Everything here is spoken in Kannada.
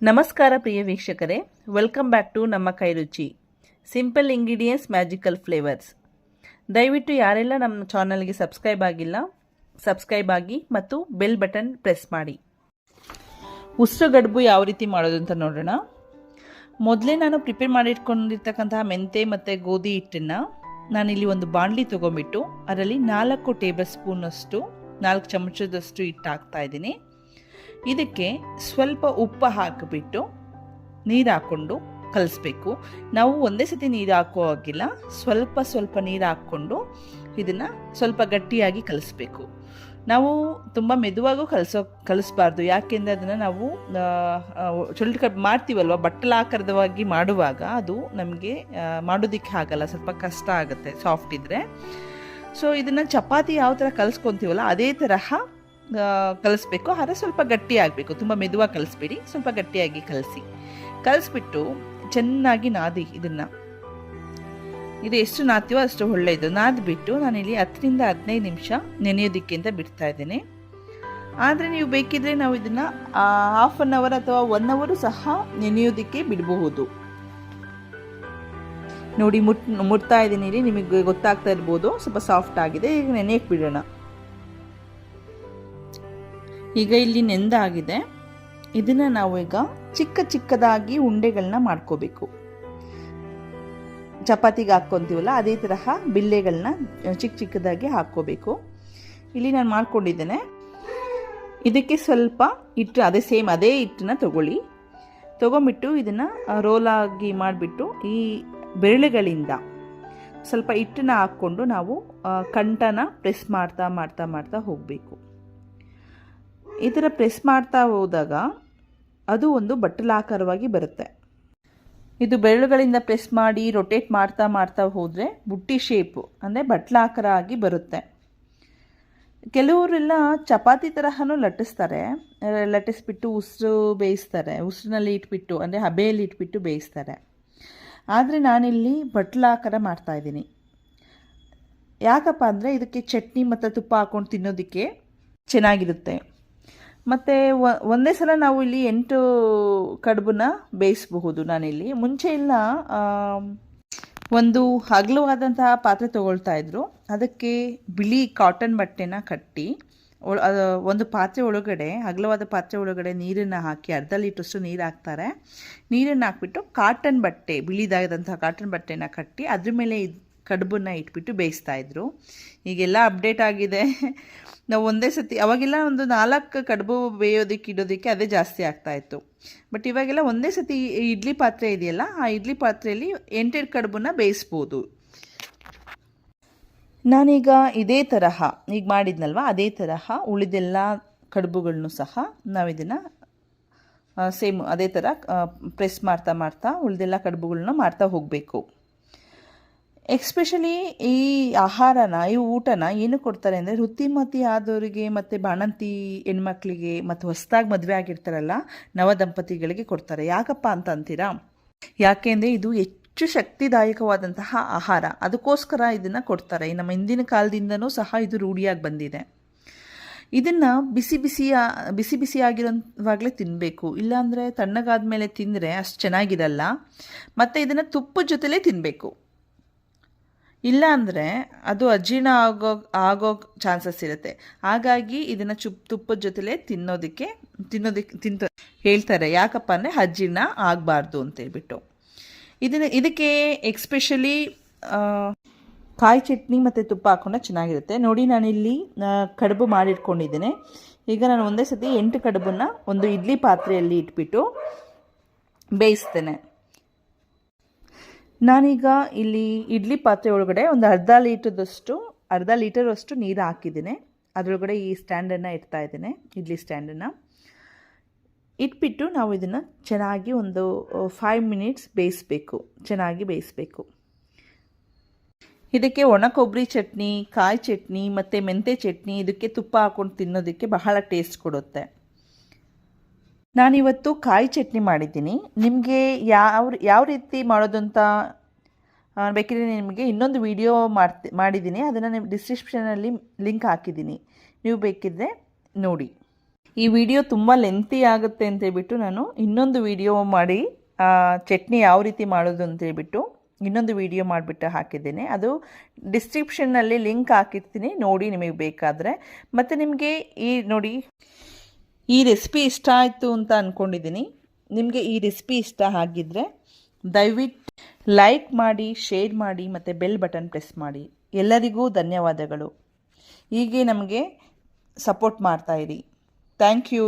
ನಮಸ್ಕಾರ ಪ್ರಿಯ ವೀಕ್ಷಕರೇ, ವೆಲ್ಕಮ್ ಬ್ಯಾಕ್ ಟು ನಮ್ಮ ಕೈರುಚಿ ಸಿಂಪಲ್ ಇಂಗ್ರೀಡಿಯೆಂಟ್ಸ್ ಮ್ಯಾಜಿಕಲ್ ಫ್ಲೇವರ್ಸ್. ದಯವಿಟ್ಟು ಯಾರೆಲ್ಲ ನಮ್ಮ ಚಾನಲ್ಗೆ ಸಬ್ಸ್ಕ್ರೈಬ್ ಆಗಿ ಮತ್ತು ಬೆಲ್ ಬಟನ್ ಪ್ರೆಸ್ ಮಾಡಿ. ಉಸ್ರುಗಡುಬು ಯಾವ ರೀತಿ ಮಾಡೋದು ಅಂತ ನೋಡೋಣ. ಮೊದಲೇ ನಾನು ಪ್ರಿಪೇರ್ ಮಾಡಿಟ್ಕೊಂಡಿರ್ತಕ್ಕಂತಹ ಮೆಂತೆ ಮತ್ತು ಗೋಧಿ ಹಿಟ್ಟನ್ನು ನಾನಿಲ್ಲಿ ಒಂದು ಬಾಣಲಿ ತೊಗೊಂಬಿಟ್ಟು ಅದರಲ್ಲಿ 4 ಟೇಬಲ್ ಸ್ಪೂನಷ್ಟು 4 ಚಮಚದಷ್ಟು ಹಿಟ್ಟು ಹಾಕ್ತಾ ಇದ್ದೀನಿ. ಇದಕ್ಕೆ ಸ್ವಲ್ಪ ಉಪ್ಪು ಹಾಕಿಬಿಟ್ಟು ನೀರು ಹಾಕ್ಕೊಂಡು ಕಲಿಸ್ಬೇಕು. ನಾವು ಒಂದೇ ಸತಿ ನೀರು ಹಾಕೋ ಹಾಗಿಲ್ಲ, ಸ್ವಲ್ಪ ನೀರು ಹಾಕ್ಕೊಂಡು ಇದನ್ನು ಸ್ವಲ್ಪ ಗಟ್ಟಿಯಾಗಿ ಕಲಿಸ್ಬೇಕು. ನಾವು ತುಂಬ ಮೆದುವಾಗೂ ಕಲಿಸ್ಬಾರ್ದು, ಯಾಕೆಂದರೆ ಅದನ್ನು ನಾವು ಚುರುಳು ಕಡುಬು ಮಾಡ್ತೀವಲ್ವ, ಬಟ್ಟಲಾಕಾರದವಾಗಿ ಮಾಡುವಾಗ ಅದು ನಮಗೆ ಮಾಡೋದಕ್ಕೆ ಆಗಲ್ಲ, ಸ್ವಲ್ಪ ಕಷ್ಟ ಆಗುತ್ತೆ ಸಾಫ್ಟ್ ಇದ್ದರೆ. ಸೊ ಇದನ್ನು ಚಪಾತಿ ಯಾವ ಥರ ಕಲಿಸ್ಕೊತೀವಲ್ಲ ಅದೇ ತರಹ ಕಲಿಸ್ಬೇಕು. ಆದರೆ ಸ್ವಲ್ಪ ಗಟ್ಟಿ ಆಗಬೇಕು, ತುಂಬ ಮೆದುವಾಗಿ ಕಲಿಸ್ಬೇಡಿ, ಸ್ವಲ್ಪ ಗಟ್ಟಿಯಾಗಿ ಕಲಿಸ್ಬಿಟ್ಟು ಚೆನ್ನಾಗಿ ನಾದಿ. ಇದು ಎಷ್ಟು ನಾದ್ತೀವೋ ಅಷ್ಟು ಒಳ್ಳೆಯದು. ನಾದ್ಬಿಟ್ಟು ನಾನಿಲ್ಲಿ 10ರಿಂದ 15 ನಿಮಿಷ ನೆನೆಯೋದಕ್ಕೆ ಅಂತ ಬಿಡ್ತಾ ಇದ್ದೇನೆ. ಆದರೆ ನೀವು ಬೇಕಿದ್ರೆ ನಾವು ಇದನ್ನು ಹಾಫ್ ಆನ್ ಅವರ್ ಅಥವಾ 1 ಅವರ್ ಸಹ ನೆನೆಯೋದಕ್ಕೆ ಬಿಡಬಹುದು. ನೋಡಿ ಮುಟ್ತಾ ಇದ್ದೀನಿ, ನಿಮಗೆ ಗೊತ್ತಾಗ್ತಾ ಇರ್ಬೋದು ಸ್ವಲ್ಪ ಸಾಫ್ಟ್ ಆಗಿದೆ. ಈಗ ನೆನೆಯಕ್ಕೆ ಬಿಡೋಣ. ಈಗ ಇಲ್ಲಿ ನೆಂದಾಗಿದೆ. ಇದನ್ನು ನಾವು ಈಗ ಚಿಕ್ಕದಾಗಿ ಉಂಡೆಗಳನ್ನ ಮಾಡ್ಕೋಬೇಕು. ಚಪಾತಿಗೆ ಹಾಕ್ಕೊಂತೀವಲ್ಲ ಅದೇ ತರಹ ಬಿಲ್ಲೆಗಳನ್ನ ಚಿಕ್ಕದಾಗಿ ಹಾಕ್ಕೋಬೇಕು. ಇಲ್ಲಿ ನಾನು ಮಾಡ್ಕೊಂಡಿದ್ದೇನೆ. ಇದಕ್ಕೆ ಸ್ವಲ್ಪ ಹಿಟ್ಟು ಅದೇ ಹಿಟ್ಟನ್ನ ತಗೊಂಬಿಟ್ಟು ಇದನ್ನು ರೋಲಾಗಿ ಮಾಡಿಬಿಟ್ಟು ಈ ಬೆರಳುಗಳಿಂದ ಸ್ವಲ್ಪ ಹಿಟ್ಟನ್ನ ಹಾಕ್ಕೊಂಡು ನಾವು ಕಂಠನ ಪ್ರೆಸ್ ಮಾಡ್ತಾ ಹೋಗಬೇಕು. ಈ ಥರ ಪ್ರೆಸ್ ಮಾಡ್ತಾ ಹೋದಾಗ ಅದು ಒಂದು ಬಟ್ಟಲಾಕಾರವಾಗಿ ಬರುತ್ತೆ. ಇದು ಬೆರಳುಗಳಿಂದ ಪ್ರೆಸ್ ಮಾಡಿ ರೊಟೇಟ್ ಮಾಡ್ತಾ ಹೋದರೆ ಬುಟ್ಟಿ ಶೇಪು ಅಂದರೆ ಬಟ್ಲಾಕಾರ ಆಗಿ ಬರುತ್ತೆ. ಕೆಲವರೆಲ್ಲ ಚಪಾತಿ ತರಹನೂ ಲಟ್ಟಿಸ್ಬಿಟ್ಟು ಉಸಿರು ಬೇಯಿಸ್ತಾರೆ, ಉಸಿರಿನಲ್ಲಿ ಇಟ್ಬಿಟ್ಟು ಅಂದರೆ ಹಬೆಯಲ್ಲಿ ಇಟ್ಬಿಟ್ಟು ಬೇಯಿಸ್ತಾರೆ. ಆದರೆ ನಾನಿಲ್ಲಿ ಬಟ್ಲಾಕಾರ ಮಾಡ್ತಾಯಿದ್ದೀನಿ. ಯಾಕಪ್ಪ ಅಂದರೆ ಇದಕ್ಕೆ ಚಟ್ನಿ ಮತ್ತು ತುಪ್ಪ ಹಾಕ್ಕೊಂಡು ತಿನ್ನೋದಕ್ಕೆ ಚೆನ್ನಾಗಿರುತ್ತೆ. ಮತ್ತು ಒಂದೇ ಸಲ ನಾವು ಇಲ್ಲಿ 8 ಕಡುಬನ್ನ ಬೇಯಿಸಬಹುದು. ನಾನಿಲ್ಲಿ ಮುಂಚೆ ಎಲ್ಲ ಒಂದು ಅಗಲವಾದಂತಹ ಪಾತ್ರೆ ತೊಗೊಳ್ತಾ ಇದ್ರು. ಅದಕ್ಕೆ ಬಿಳಿ ಕಾಟನ್ ಬಟ್ಟೆನ ಕಟ್ಟಿ ಒಂದು ಪಾತ್ರೆ ಒಳಗಡೆ, ಅಗಲವಾದ ಪಾತ್ರೆ ಒಳಗಡೆ ನೀರನ್ನು ಹಾಕಿ, 1/2 ಲೀಟ್ರಷ್ಟು ನೀರು ಹಾಕ್ತಾರೆ. ನೀರನ್ನು ಹಾಕ್ಬಿಟ್ಟು ಕಾಟನ್ ಬಟ್ಟೆ, ಬಿಳಿದಾದಂತಹ ಕಾಟನ್ ಬಟ್ಟೆನ ಕಟ್ಟಿ ಅದ್ರ ಮೇಲೆ ಕಡುಬನ್ನ ಇಟ್ಬಿಟ್ಟು ಬೇಯಿಸ್ತಾಯಿದ್ರು. ಈಗೆಲ್ಲ ಅಪ್ಡೇಟ್ ಆಗಿದೆ. ನಾವು ಒಂದೇ ಸತಿ, ಅವಾಗೆಲ್ಲ ಒಂದು 4 ಕಡುಬು ಬೇಯೋದಕ್ಕೆ ಇಡೋದಕ್ಕೆ ಅದೇ ಜಾಸ್ತಿ ಆಗ್ತಾಯಿತ್ತು. ಬಟ್ ಇವಾಗೆಲ್ಲ ಒಂದೇ ಸತಿ ಇಡ್ಲಿ ಪಾತ್ರೆ ಇದೆಯಲ್ಲ, ಆ ಇಡ್ಲಿ ಪಾತ್ರೆಯಲ್ಲಿ 8 ಕಡುಬನ್ನ ಬೇಯಿಸ್ಬೋದು. ನಾನೀಗ ಇದೇ ತರಹ ಈಗ ಮಾಡಿದ್ನಲ್ವ, ಅದೇ ತರಹ ಉಳಿದೆಲ್ಲ ಕಡುಬುಗಳನ್ನು ಸಹ ನಾವಿದನ್ನು ಸೇಮ್ ಅದೇ ಥರ ಪ್ರೆಸ್ ಮಾಡ್ತಾ ಉಳಿದೆಲ್ಲ ಕಡುಬುಗಳನ್ನ ಮಾಡ್ತಾ ಹೋಗಬೇಕು. ಎಕ್ಸ್ಪೆಷಲಿ ಈ ಊಟನ ಏನು ಕೊಡ್ತಾರೆ ಅಂದರೆ ಋತುಮತಿ ಆದವರಿಗೆ ಮತ್ತು ಬಾಣಂತಿ ಹೆಣ್ಮಕ್ಳಿಗೆ ಮತ್ತು ಹೊಸದಾಗಿ ಮದುವೆ ಆಗಿರ್ತಾರಲ್ಲ ನವದಂಪತಿಗಳಿಗೆ ಕೊಡ್ತಾರೆ. ಯಾಕಪ್ಪ ಅಂತ ಅಂತೀರಾ? ಯಾಕೆಂದರೆ ಇದು ಹೆಚ್ಚು ಶಕ್ತಿದಾಯಕವಾದಂತಹ ಆಹಾರ, ಅದಕ್ಕೋಸ್ಕರ ಇದನ್ನು ಕೊಡ್ತಾರೆ. ನಮ್ಮ ಹಿಂದಿನ ಕಾಲದಿಂದನೂ ಸಹ ಇದು ರೂಢಿಯಾಗಿ ಬಂದಿದೆ. ಇದನ್ನು ಬಿಸಿ ಆಗಿರೋವಾಗಲೇ ತಿನ್ನಬೇಕು, ಇಲ್ಲಾಂದರೆ ತಣ್ಣಗಾದ ಮೇಲೆ ತಿಂದರೆ ಅಷ್ಟು ಚೆನ್ನಾಗಿರಲ್ಲ. ಮತ್ತು ಇದನ್ನು ತುಪ್ಪದ ಜೊತೆಲೇ ತಿನ್ನಬೇಕು, ಇಲ್ಲ ಅಂದರೆ ಅದು ಅಜೀರ್ಣ ಆಗೋ ಚಾನ್ಸಸ್ ಇರುತ್ತೆ. ಹಾಗಾಗಿ ಇದನ್ನು ತುಪ್ಪದ ಜೊತೆಲೇ ತಿನ್ನೋದಕ್ಕೆ ಹೇಳ್ತಾರೆ. ಯಾಕಪ್ಪ ಅಂದರೆ ಅಜೀರ್ಣ ಆಗಬಾರ್ದು ಅಂತೇಳ್ಬಿಟ್ಟು. ಇದಕ್ಕೆ ಎಕ್ಸ್ಪೆಷಲಿ ಕಾಯಿ ಚಟ್ನಿ ಮತ್ತು ತುಪ್ಪ ಹಾಕ್ಕೊಂಡ್ರೆ ಚೆನ್ನಾಗಿರುತ್ತೆ. ನೋಡಿ, ನಾನಿಲ್ಲಿ ಕಡುಬು ಮಾಡಿಟ್ಕೊಂಡಿದ್ದೇನೆ. ಈಗ ನಾನು ಒಂದೇ ಸತಿ 8 ಕಡುಬನ್ನು ಒಂದು ಇಡ್ಲಿ ಪಾತ್ರೆಯಲ್ಲಿ ಇಟ್ಬಿಟ್ಟು ಬೇಯಿಸ್ತೇನೆ. ನಾನೀಗ ಇಲ್ಲಿ ಇಡ್ಲಿ ಪಾತ್ರೆ ಒಳಗಡೆ ಒಂದು ಅರ್ಧ ಲೀಟರಷ್ಟು ನೀರು ಹಾಕಿದ್ದೀನಿ. ಅದರೊಳಗಡೆ ಈ ಸ್ಟ್ಯಾಂಡನ್ನು ಇಡ್ತಾ ಇದ್ದೇನೆ, ಇಡ್ಲಿ ಸ್ಟ್ಯಾಂಡನ್ನು ಇಟ್ಬಿಟ್ಟು ನಾವು ಇದನ್ನು ಚೆನ್ನಾಗಿ ಒಂದು 5 ಮಿನಿಟ್ಸ್ ಚೆನ್ನಾಗಿ ಬೇಯಿಸಬೇಕು. ಇದಕ್ಕೆ ಒಣ ಕೊಬ್ಬರಿ ಚಟ್ನಿ, ಕಾಯಿ ಚಟ್ನಿ ಮತ್ತು ಮೆಂತೆ ಚಟ್ನಿ, ಇದಕ್ಕೆ ತುಪ್ಪ ಹಾಕ್ಕೊಂಡು ತಿನ್ನೋದಕ್ಕೆ ಬಹಳ ಟೇಸ್ಟ್ ಕೊಡುತ್ತೆ. ನಾನಿವತ್ತು ಕಾಯಿ ಚಟ್ನಿ ಮಾಡಿದ್ದೀನಿ. ನಿಮಗೆ ಯಾವ ರೀತಿ ಮಾಡೋದು ಅಂತ ಬೇಕಿದ್ರೆ ನಿಮಗೆ ಇನ್ನೊಂದು ವಿಡಿಯೋ ಮಾಡಿದ್ದೀನಿ, ಅದನ್ನು ಡಿಸ್ಕ್ರಿಪ್ಷನಲ್ಲಿ ಲಿಂಕ್ ಹಾಕಿದ್ದೀನಿ, ನೀವು ಬೇಕಿದ್ದರೆ ನೋಡಿ. ಈ ವಿಡಿಯೋ ತುಂಬ ಲೆಂತಿ ಆಗುತ್ತೆ ಅಂತೇಳ್ಬಿಟ್ಟು ನಾನು ಇನ್ನೊಂದು ವಿಡಿಯೋ ಮಾಡಿ ಚಟ್ನಿ ಯಾವ ರೀತಿ ಮಾಡೋದು ಅಂತೇಳ್ಬಿಟ್ಟು ಇನ್ನೊಂದು ವಿಡಿಯೋ ಮಾಡಿಬಿಟ್ಟು ಹಾಕಿದ್ದೇನೆ. ಅದು ಡಿಸ್ಕ್ರಿಪ್ಷನ್ನಲ್ಲಿ ಲಿಂಕ್ ಹಾಕಿರ್ತೀನಿ, ನೋಡಿ ನಿಮಗೆ ಬೇಕಾದರೆ. ಮತ್ತು ನಿಮಗೆ ನೋಡಿ ಈ ರೆಸಿಪಿ ಇಷ್ಟ ಆಯಿತು ಅಂತ ಅಂದ್ಕೊಂಡಿದ್ದೀನಿ. ನಿಮಗೆ ಈ ರೆಸಿಪಿ ಇಷ್ಟ ಆಗಿದ್ದರೆ ದಯವಿಟ್ಟು ಲೈಕ್ ಮಾಡಿ, ಶೇರ್ ಮಾಡಿ ಮತ್ತು ಬೆಲ್ ಬಟನ್ ಪ್ರೆಸ್ ಮಾಡಿ. ಎಲ್ಲರಿಗೂ ಧನ್ಯವಾದಗಳು. ಹೀಗೆ ನಮಗೆ ಸಪೋರ್ಟ್ ಮಾಡ್ತಾಯಿರಿ. Thank you.